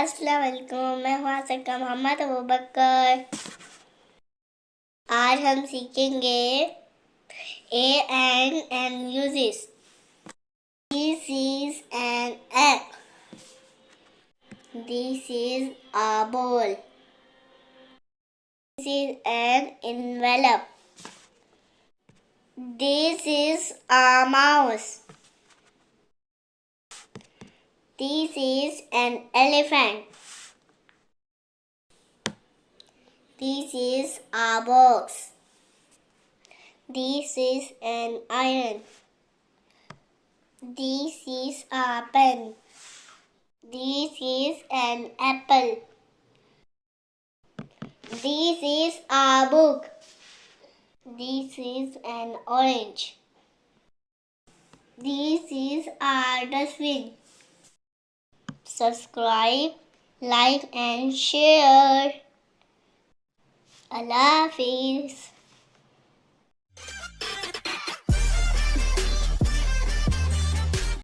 अस्सलाम वालेकुम, मैं हूँ आसिफ का मोहम्मद अबूबकर। आज हम सीखेंगे A and uses. This is an egg. This is a bowl. This is an envelope. This is a mouse. This is an elephant. This is a box. This is an iron. This is a pen. This is an apple. This is a book. This is an orange. This is a dustbin. Subscribe, like and share. Allah Hafiz.